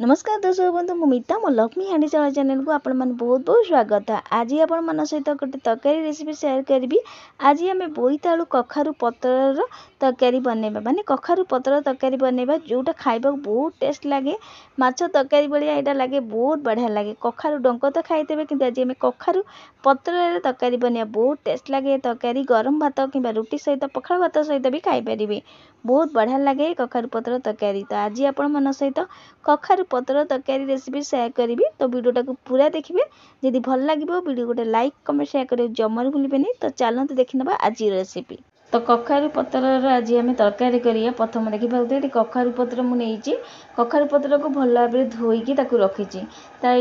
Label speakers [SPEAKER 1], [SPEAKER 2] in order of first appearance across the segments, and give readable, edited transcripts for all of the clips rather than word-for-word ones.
[SPEAKER 1] नमस्कार दर्शक बंधु मु मिता मो लक्ष्मी हांडी चावल चैनल को आपण मन बहुत बहुत स्वागत है। आज आपण मन सहित गोटे तरकारी रेसिपी शेयर करी। आज आम बोईतालु कखारु पतर तरकारी बनैबा माने कखारु पतर तरकारी बनैबा जोटा खाइबा बहुत टेस्ट लगे। माछ तरकारी भाया यहाँ लगे बहुत बढ़िया लगे। कखारु डंक तो खाइदेवे कि आज आम कखारु पतर तरकारी बनैबा बहुत टेस्ट लगे। तरकारी गरम भात कि रुटी सहित पखाल भात सहित भी खाईपारे बहुत बढ़िया लगे कखारु पतर तरकारी। तो आज आपण मन सहित कखारु पतर तरकारी रेसिपी शेयर करी। तो वीडियोटा को पूरा देखिए। जदि भल लगे वीडियो गोटे लाइक कमेंट शेयर कर जमार भूलें। तो चलते देखी ना आज रेसिपी। तो कखारु पतर आज आम तरकारी करिया। प्रथम देखिए कखारु पतर मुझे कखारु पतर को भल भाव धोईकी रखी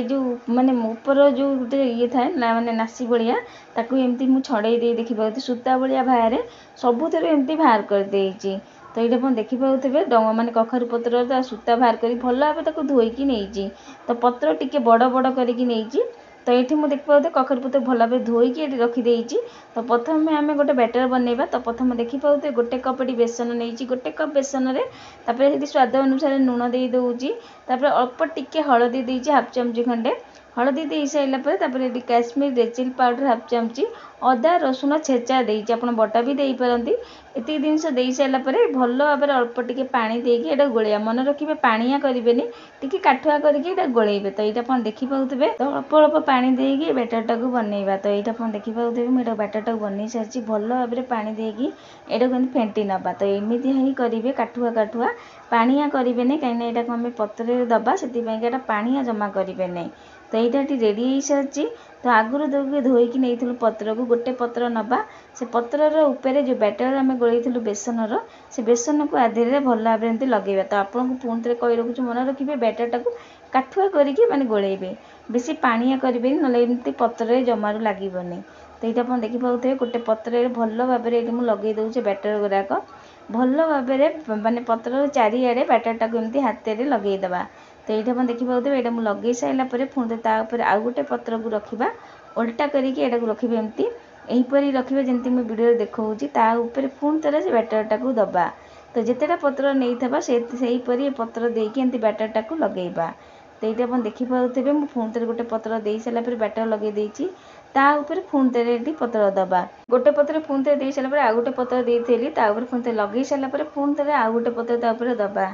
[SPEAKER 1] जो माने ऊपर जो गोटे ये थाए माने नासी भाया ताकू एमती मुझे छड़े देखिए सूता भाया बाहर सबुथ एमती बाहर कर देइछि। तो ये देखिए माने कखारु पतर सूता बाहर कर भल भाव धोईकी नहीं। तो पत्र टिके बड़ बड़ करके तो ये मुझे देखिए कखारु पतर भल भाव धोईकी रखिदे। तो प्रथम आम गोटे बैटर बनैबा। तो प्रथम देखिए गोटे कप बेसन नहीं गोटे कप बेसन में स्वाद अनुसार लुण दे दूँगी। अल्प टिके हलदी देती हाफ चमची खंडे हलदी दे सारापर ये Kashmir red chili powder half चमची अदा रसुण छेचा देती आप बटा भी दे पारती। ये जिनस दे सारापर भल भाव अल्प टिके पानी देकी गोलैया मन रखिए पानिया करेंगे टी काठुआ करके गोलैबे। तो ये देखिए तो अल्प अल्प पानी देकी बैटरटा को बनैबा। तो ये देखिए मुझे बैटरटा बन सारी भल भाव पानी देकी यहाँ फेंटी नवा। तो एमती ही करेंगे काठुआ काठुआ पानिया करेंगे कहीं यहाँ आम पत्र दबा से पानिया जमा करेंगे नहीं। तो यहाँ रेडी हो सारी। तो आगुरी धोईकी नहीं पत्र को गोटे पत्र नवा से पत्रर उपरे जो बैटर आम गोलैलु बेसनर से बेसन को आधे भल भाव एमती लगे। तो आपको पुणी थे कही रखुच मन रखिए बैटरटा को काठुआ करके माने गोलैबे बेसी पानिया करेंगे ना एमती पत्र जमार लगे। तो ये आप देखिए गोटे पत्र भल भाव मुझे लगे दूचे बैटर गुराक भल भाव माने पत्र चारिआडे बैटरटा को एमती हाथ में लगेदेवा। तो ये देखिए ये मुझे लगे सारापर पुणी तापर आउ गोटे पत्र को रखा उल्टा करके रखिए एमती यहीपरी रखिए जमी मुझे वीडियो देखा ताऊपर पुणी थे से बैटरटा को दबा। तो जितेटा पत्र नहीं था से पत्र देकी एमती बैटरटा को लगेबा। तो ये आप देखिए मुझे पुणी थे गोटे पत्र दे सारापर बैटर लगे देती ताऊपर पुणी थे पत्र दबा गोटे पत्र पुणी थे दे सारापर आउ गोटे पत्र देती पुणी थे लगे सारापर पुणी थे आउ गोटे पत्र ताऊपर दबा।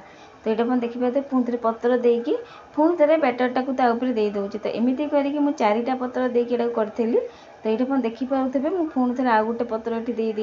[SPEAKER 1] तो ये आप देखिए पुणी थे पत्र देकी पुणी थे बैटरटा को ताऊपर दे दूँगी। तो एमती करके मुझे चारिटा पत्र देकी करी। तो ये आप देखिए मुझे पुणी थे आउ गोटे पत्र ये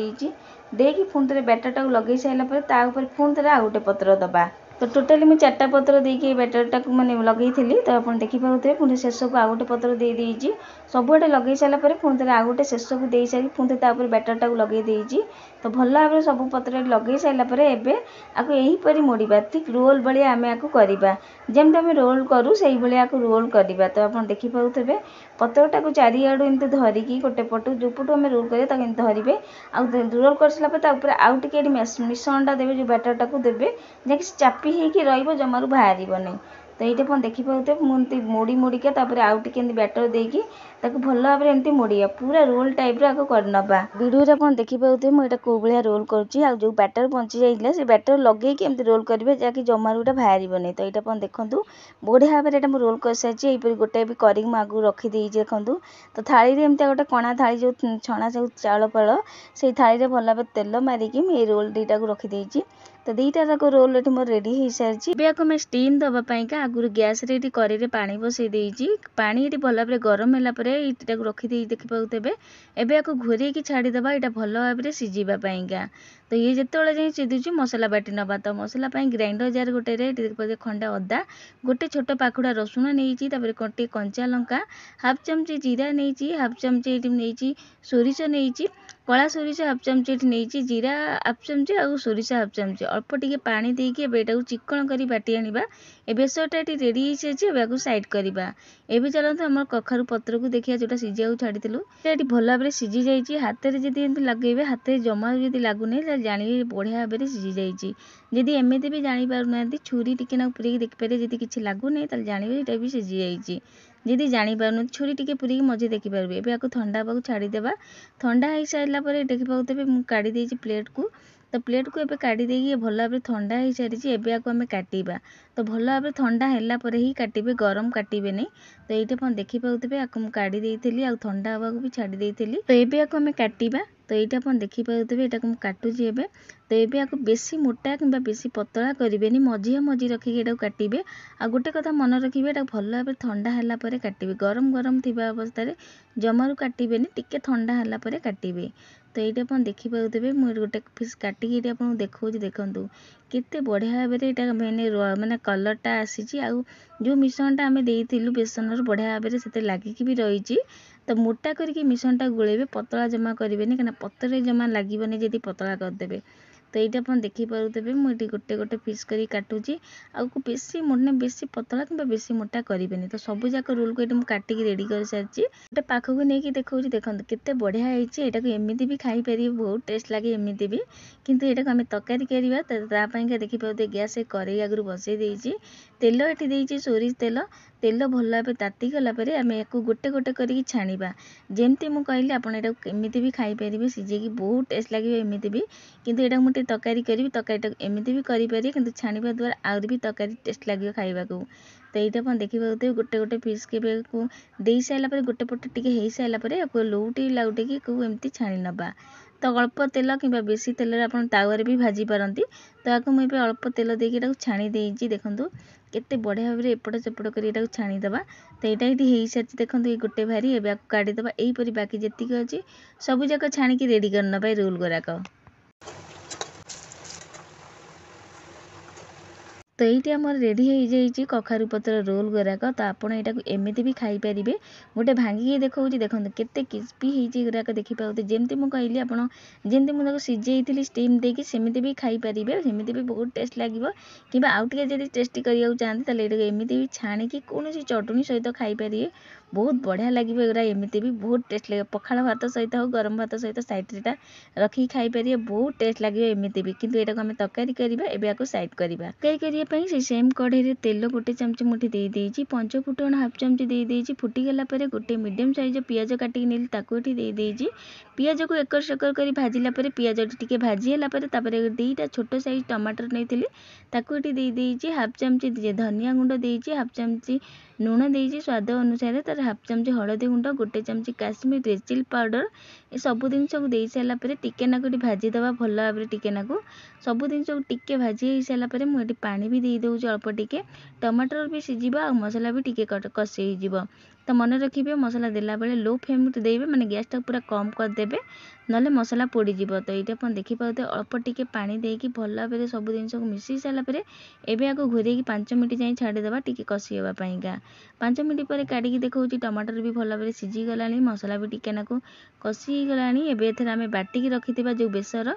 [SPEAKER 1] देकी पुणी थे बैटरटा को लगे सारापर ताऊपर पुणी थे आउ गोटे पत्र दबा। तो टोटाली मुझे चार्टा पत्र देकी बैटरटा को मैंने लगे तो आप देखिए पुणी शेष को आउ गोटे पत्र दे देती सबुआडे लगे सारापर पुणी थे आउ गोटे शेष को दे सारी पुणी थे बैटरटा को लगे देती। तो भल भाव सब पत्र लगे सारापर एवं आपको यहीपरी मोड़वा ठीक रोल भाया आम आपको करवा जमी आम रोल करूँ से आपको रोल करवा। तो आप देखिए पत्रटा को चारिआडू एमती धरिकी गोटे पटू जो पटू आम रोल करें धरवे आउ रोल कर सारापर आउ टे मिश्रणटा देवे जो बैटरटा को देवे जैसे चापी होगी रमारू बाहर नहीं। तो ये आप देखिए मुझे मोड़ी मोड़िका आउ टे बैटर देकी भल भाव एमती मोड़िया पूरा रोल टाइप करनवा। वीडियो आप देखिए मुझे कौ भाया रोल करुँची जो बैटर बची जाइए से बैटर लगे एमती रोल करेंगे जहाँकि जमारू बाहर नहीं। तो ये आप देखूँ बढ़िया भाव में रोल कर सारी यहीपरी गोटे भी कर आगू रखीदे देखूँ। तो थाली में एमती गोटे कणा थाली जो छणा जो चाउल फाल से थाली में भल भाव तेल मारिकी ये रोल दुईटा को रखीदे। तो दुईटा जाक रोल ये मोर रेडी हो सारी। मैं स्टीम दवापाई आगुरी गैस रे कड़े पानी बसई देती पानी ये भल भाव गरम होगापर ये रखीदे देखिए एवं आपको घोरैकी छाड़ीदे यहाँ भल भाव सीझापाईका। तो ये जिते जाए सीधुची मसला बाटी नवा। तो मसला ग्राइंडर जार गोटे खंडा अदा गोटे छोट पाखुड़ा रसुण नहीं गोटे कंचा लंका हाफ चमची जीरा नहीं हाफ चमची नहीं सोरिष नहीं कला सोरिष हाफ चमची नहीं जीरा हाफ चमची आ सोरिष हाफ चमची अल्प टिके पानी देकी एटा चिकन कर बाटी आनिबा। ए बेसरटा ये रेडी हो सारी साइड करवा। एवं चलते आम कखारु पत्र को देखिए जोटा सीझा छाड़ीलु ये भल भाव सीझी जाइए हाथ में जब एमती लगे हाथ जमा जब लगुनि जानवे बढ़िया भाव सीझी जाइए। जदि एमती भी जापर ना छुरी टिके पूरी देखिपारे जब किसी लगुनि जानवे यहाँ भी सीझी जाइए। जदि जापर छुरी टिके पूरी मझे देखिपारे एवं आपको ठंडा छाड़ीदेवा। ठंडा हो सारापर देखिए मुझे काढ़ी प्लेट को तो प्लेट को एबे काढ़ी देगी भल भाव ठंडा हो सारी एबे आको आम काटिबा तो भल भाव ठंडा है पर ही काटिबे गरम काटिबे नहीं। तो ये आप देखी पाते आपको मुझे काढ़ी देती आ ठंडा हवा को भी छाड़ी देती। तो ये आपको आम काटिबा तो ये आप देखी पाते यहाँ मुझे काटुची एबे। तो ये आपको बेसी मोटा कि बेसी पतला करेंगे मझी मझी रखिक ये काटिबे। आ गोटे कथा मन रखिए यहाँ भल भाव ठंडा है काटिबे गरम गरम थी अवस्था जमारू काटिबे टिके ठंडा है काटिबे। तो ये आप देखी पाते मुझे गोटे पीस काटिक ये आपको देखा देखूँ केते बढ़िया भाव में मैंने माने कलरटा आसी जो मिश्रणटा आम देलु बेसन बढ़िया भाव से लगिकी भी रही। तो मोटा करके मिश्रणटा गोलेबे पतला जमा करेंगे कहीं पतरे जमा लगे जदि पतला करदे। तो ये आप देखी पाते मुझे गोटे गोटे पीस कर काटुची आपको बेसी मोटे बेसी पतला कि बेसी मोटा करेंगे। तो सब जाक रोल को ये काटिक रेडी कर सारी गोटे पाखक नहीं देखा देखो केते बढ़िया होटा को एमती भी खाई पारे बहुत टेस्ट लगे एमती भी। किंतु यहाँ आम तरकारी करवा देखी पाते गैस कड़े आगु बसई देती तेल ये सोरिष तेल तेल भल भाव ताती गला आम या गोटे गोटे करके छाणीबा जमती मुझे कहली आपड़ एमती भी खाई पारे सीझे बहुत टेस्ट लगे एमती भी। किंतु यहाँ मुझे तरकारी करी तरकारी एमती भी करें कि छाणीबा द्वारा आहरी भी तरकारी टेस्ट लगे खाइबा को। तो ये आप देखी पाते गोटे गोटे पीस के दे सारापर गोटे पटे टी हो सारापर लौटी लाउटिकी एमती छाणी नवा। तो अल्प तेल कि बेसी तेल आप तावारे भी भाजी पारती। तो आपको मुझे अल्प तेल देकी छाणी देती देखूँ केते बढ़िया भाव में एपट सेपट कर छाणीदे। तो यहाँ ये हो सारी देखो ये गोटे भारी एवं आपको काढ़ीदे यहीपरी बाकी जी अच्छी सबूक छाणिकी रेडी करना रोल गुराक। तो ये आम रेडी हो जाइए कखारु पत्र रोल गुराक। तो आपड़ यहाँ एमती भी खाई पारे गोटे भांगिकी देखा देखो केते क्रिस्पी होराक देखी पाते जमती मुझे कहली आपमती मुझे सीझे स्टीम देकी सेमती भी खाई पारे सेमती भी बहुत टेस्ट लगे कि आउ टे टेस्टी करने चाहते ये एमती भी छाणिकी कौन चटनी सहित खाई पारे बहुत बढ़िया लगे एगुरा एमती भी बहुत टेस्ट लगे पखाड़ भात सहित हो गरम भात सहित सैड्रे रखी खाई पारे बहुत टेस्ट लगे एमती भी। किंतु यहाँ आम तरकारी करवा एवं आपको सैड करवा तरकारी करने सेम कढ़ई तेल गोटे चमच मुठी देदेजी पंच फुटण हाफ चमच देदेजी फुटीगला गोटे मीडियम साइज पियाज काटिक नेली ताकू देदेजी पियाज को एकर सेकर कर भाजिला पियाज टी भाजीगला दीटा छोट साइज टमाटर नहीं ताकू देदेजी हाफ चमच धनिया गुंड देजी हाफ चमच लुण देजी स्वाद अनुसार तार हाफ चमच हलदी गुंड गोटे चमच काश्मीर रेड चिली पाउडर ये सब जिनस को दे सारापर टिके नाकु भाजीदे भल भाव टिके नाकु सब जिनस को टिके भाजी हो सारापर मुझे पानी भी दे दूँ अल्प टिके टमाटर भी सीझ आ मसला भी टिके कषि हो। तो मन रखिए मसला देला बेले लो फ्लेम देवे माने गैस टा पूरा कम करदेवे ना मसला पोड़ीज। तो ये आप देखी पाते अल्प टिके पानी देकी भल भाव सब जिनस को मिसई सारापर एवं आपको घूरेकी 5 मिनट जाए छाड़ीदे टिके कषि होगापाईका 5 मिनट पर काढ़ी देखा टमाटर भी भल भाव सीझीगला मसला भी टिके नाकु कषि गला एवं आम बाटिकी रखी जो बेसर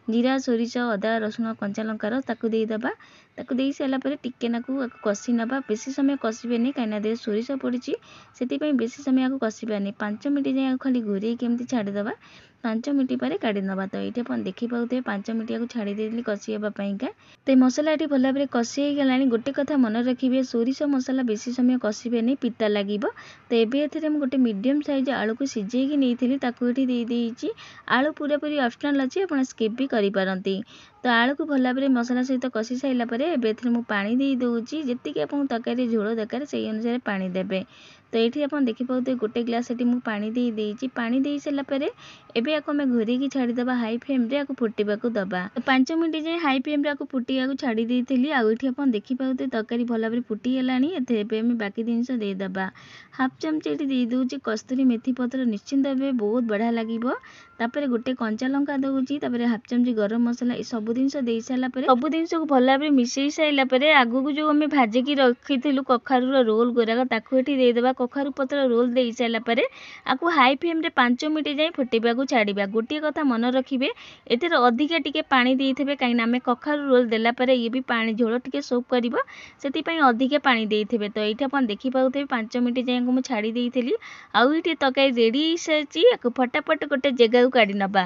[SPEAKER 1] जीरा सोरिष अदा रसुण कंचा लंकार ताकू देदेबा ताकू दे सारापर टिके नाकू कषि नवा बेसी समय कषिबेनि कहीं दे सोरिष पड़ी से बेसी समय आपको कषिबानी 5 मिनट जाए खाली घूरे केमती छाड़ीदे 5 मिनट पर काढ़ी नवा। तो ये आप देखी पाते 5 मिनट को छाड़ी देली कषि होगापाईका। तो मसला ये भल भाव कषि गला गोटे कथा मन रखिए सोरिष मसला बेसी समय कषिबेनि पिता लगे। तो ये गोटे मीडियम साइज आलू को सीझेकी नहीं देदेजी आलू पूरा पूरी ऑप्शनल अच्छी आप स्किप भी करें। तो आलू को भल भाव मसला सहित कषि सारापर मुझे पानी दे दूँगी जी आप तरकारी झोल दरकार से अनुसार पानी देवे। तो ये आप देखी पाते गोटे ग्लास मुझे पानी दे देती पानी दे सारापर एवं आपको आम घूरेकी छाड़ीदे हाई फ्लेम आपको फुटवाक दबा। तो 5 मिनट जाए हाई फ्लेम आपको फुटा छाड़ी देती आउठी आप देखी पाते तरकारी भल भाव फुटीगला आम बाकी जिनस देदेबा हाफ चमच ये दे दूँगी कस्तूरी मेथी पत्र निश्चिंत भाव बहुत बढ़िया लगे। तापर गोटे कंचा लंका दूँगी हाफ चमच गरम मसला ये सब जिनस दे सारापर सब जिनस को भल भाव मिसई सारापर आगू जो आम भाजिकी रखी कखारू रोल गुराक ताकू देदेबा कखारू पत्र रोल दे सारापर आपको हाई फ्लेम 5 मिनट जाए फुटेबा छाड़ा। गोटे कथा मन रखिए एथर अधिका टिके पानी देते कहीं आम कखारू रोल देलापर ये भी पानी झोल टिके सोप कर से अधिका पानी देते। तो ये आप देखी पाते 5 मिनट जाए मुझे छाड़ी देती आउ ये तरकारी रेडी हो सारी फटाफट गोटे जगह काढ़ी नवा।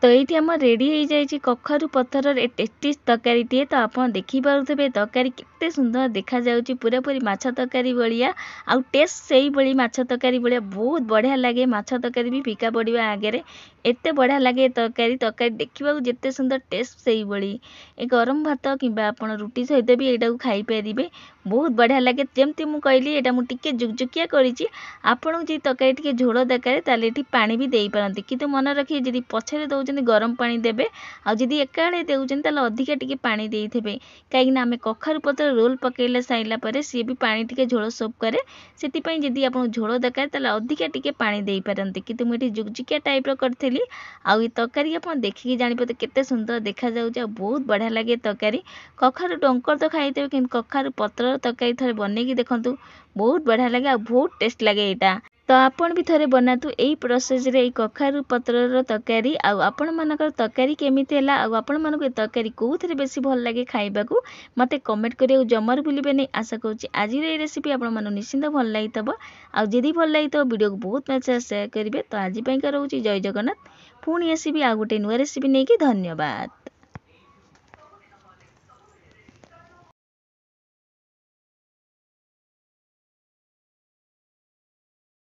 [SPEAKER 1] तो ये आम रेडी हो जाए कखारू पथर टेस्टी तरकारी टे। तो आप देखी पारे तरकारी केते केते सुंदर देखा जाउची पूरापूरी माछ तरकारी बलिया आउ टेस्ट सेही बली माछ तरकारी बलिया बहुत बढ़िया लगे। माछ तरकारी भी फिका पड़िबा आगे एते बढ़िया लगे तरकारी तरकारी देखा जिते सुंदर टेस्ट सेही बली ए गरम भात किंबा आपण रुटी सहित भी एटा को खाई परिबे बहुत बढ़िया लगे। जेमती मु कहली एटा मु टिके जुकजुकिया करिछि आपण जे तरकारी टिके झोल दरकार ताले एठी पानी भी देई पारंती किंतु मन रखिए जदी पछरे दउचन गरम पानी देबे आ जदी एकाळे देउचन ताले अधिका टिके पानी देइथेबे काई ना हमें कखारु पत्र रोल पकेले साइला परे सी भी पानी टिके झोल सोप करे सेति पई जदी आपण झोल दरकार ताले अधिका टिके पानी देई पारंती किंतु मु एठी जुकजुकिया टाइप रो करथेली आ ई तरकारी आपण देखि जानि पते केते सुंदर देखा जाउछ बहुत बढ़िया लागे तरकारी। कखारु डंकर तो खाइतेबे किंतु कखारु पत्र तरकारी थरे बनेकी देखंतु बहुत बढ़िया लगे आ बहुत टेस्ट लगे एटा। तो आपण भी थरे बनातु एई प्रोसेस रे कखारु पत्रर तरकारी आपण मानकर तरकारी केमिति हला आपण मानको तरकारी कोउथरे बेसी भल लागे खाइबाकू मते कमेंट करियो जमर भूलिबे नै। आशा करूची आज रे रेसिपी आपण मानो निश्चिंत भल लागितबो आ जदी भल लागितो वीडियो को बहुत मैच शेयर करिवे। तो आज पई करउची जय जगन्नाथ पुणी आसीबी आ गोटे नुवा रेसिपी नै कि धन्यवाद।